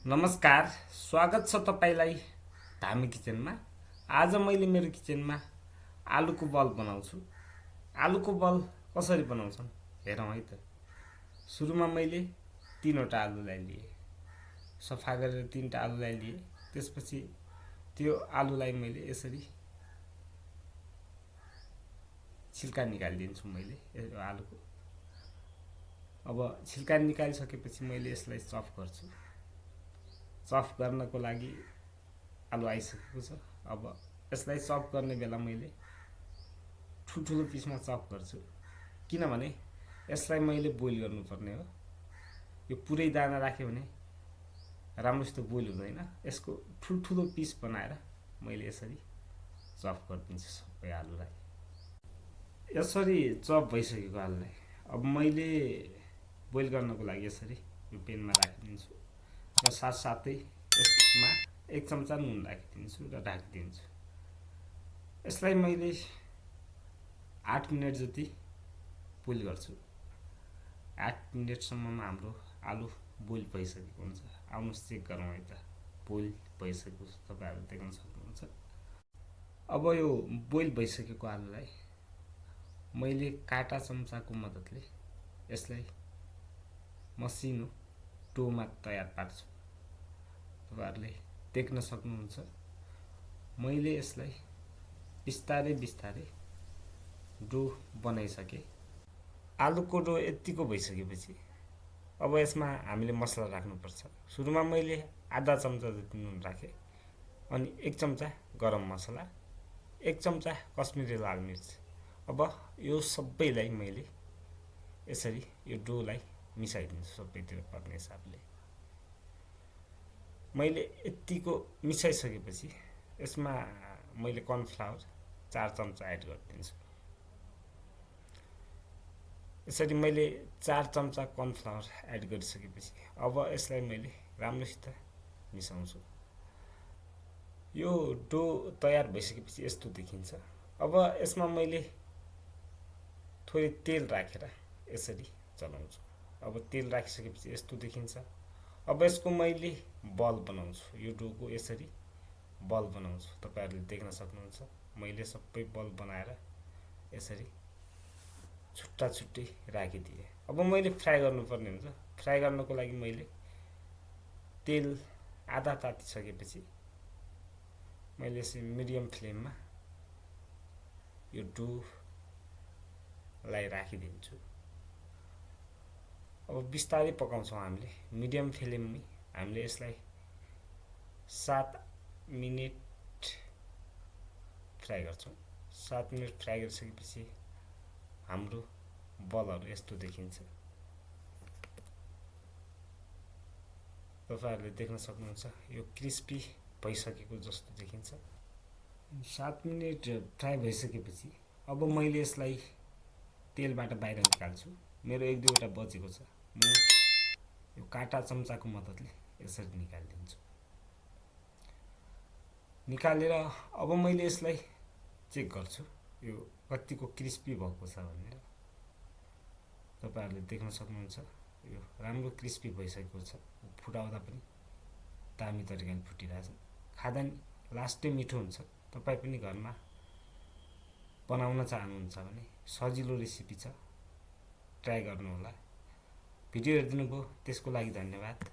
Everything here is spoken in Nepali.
नमस्कार, स्वागत छ तपाईलाई धामी किचनमा। आज मैले मेरो किचनमा आलुको बल बनाउँछु। आलुको बल कसरी बनाउँछन् हेरौँ है त। सुरुमा मैले 3वटा आलुलाई लिए, सफा गरेर 3टा आलुलाई लिए। त्यसपछि त्यो आलुलाई मैले यसरी छिल्का निकालिदिन्छु मैले यो आलुको। अब छिल्का निकालिसकेपछि मैले यसलाई चप गर्छु। चप गर्नको लागि आलु आइसकेको छ। अब यसलाई चप गर्ने बेला मैले ठुल्ठुलो पिसमा चप गर्छु, किनभने यसलाई मैले बोइल गर्नुपर्ने हो। यो पुरै दाना राख्यो भने राम्रोसित बोइल हुँदैन। यसको ठुल्ठुलो पिस बनाएर मैले यसरी चप गरिदिन्छु सबै आलुलाई। यसरी चप भइसकेको आलुलाई अब मैले बोइल गर्नको लागि यसरी यो पेनमा राखिदिन्छु र साथसाथै यसमा 1 चम्चा नुन राखिदिन्छु र ढाकिदिन्छु। यसलाई मैले 8 मिनट जति बोइल गर्छु। 8 मिनटसम्ममा हाम्रो आलु बोइल भइसकेको हुन्छ। आउनुहोस् चेक गरौँ है त बोइल भइसकेको तपाईँहरू देख्न सक्नुहुन्छ। अब यो बोइल भइसकेको आलुलाई मैले काटा चम्चाको मद्दतले यसलाई मसिनो डोमा तयार पार्छु। तपाईहरुले देख्न सक्नुहुन्छ। मैले यसलाई बिस्तारै बिस्तारै डो बनाइसके। आलुको डो यतिको भइसकेपछि अब यसमा हामीले मसला राख्नुपर्छ। सुरुमा मैले आधा चम्चा जति नुन राखेँ, अनि 1 चम्चा गरम मसला, 1 चम्चा कश्मिरी लाल मिर्च। अब यो सबैलाई मैले यसरी यो डोलाई मिसाइदिन्छु सबैतिर पर्ने हिसाबले। मैले यतिको मिसाइसकेपछि यसमा मैले कर्नफ्लावर 4 चम्चा एड गरिदिन्छु। यसरी मैले 4 चम्चा कर्नफ्लावर एड गरिसकेपछि अब यसलाई मैले राम्रोसित मिसाउँछु। यो डो तयार भइसकेपछि यस्तो देखिन्छ। अब यसमा मैले थोरै तेल राखेर यसरी चलाउँछु। अब तेल राखिसकेपछि यस्तो देखिन्छ। अब यसको मैले बल बनाउँछु। यो डोको यसरी बल बनाउँछु। तपाईहरुले देख्न सक्नुहुन्छ। मैले सबै बल बनाएर यसरी छुट्टा छुट्टै राखिदिए। अब मैले फ्राई गर्नुपर्ने हुन्छ। फ्राई गर्नको लागि मैले तेल आधा तातिसकेपछि मैले यसरी मिडियम फ्लेममा यो डोलाई राखिदिन्छु। अब बिस्तारै पकाउँछौँ हामीले मिडियम फ्लेममै। हामीले यसलाई 7 मिनेट फ्राई गर्छौँ। 7 मिनेट फ्राई गरिसकेपछि हाम्रो बलहरु यस्तो देखिन्छ। तपाईहरुले देख्न सक्नुहुन्छ। यो क्रिस्पी भइसकेको जस्तो देखिन्छ। 7 मिनेट फ्राई भइसकेपछि अब मैले यसलाई तेलबाट बाहिर निकाल्छु। मेरो 1-2 वटा बचेको छ। म यो काटा चम्चाको मद्दतले यसरी निकालिदिन्छु। निकालेर अब मैले यसलाई चेक गर्छु यो कतिको क्रिस्पी भएको छ भनेर। तपाईहरुले देख्न सक्नुहुन्छ। यो राम्रो क्रिस्पी भइसकेको छ। फुटाउँदा पनि दामी तरिकाले फुटिरहेछ। खाँदा लास्टै मिठो हुन्छ। तपाई पनि घरमा बनाउन चाहनुहुन्छ भने सजिलो रेसिपी छ, ट्राई गर्नु होला। भिडियो हेर्दिनुभयो त्यसको लागि धन्यवाद।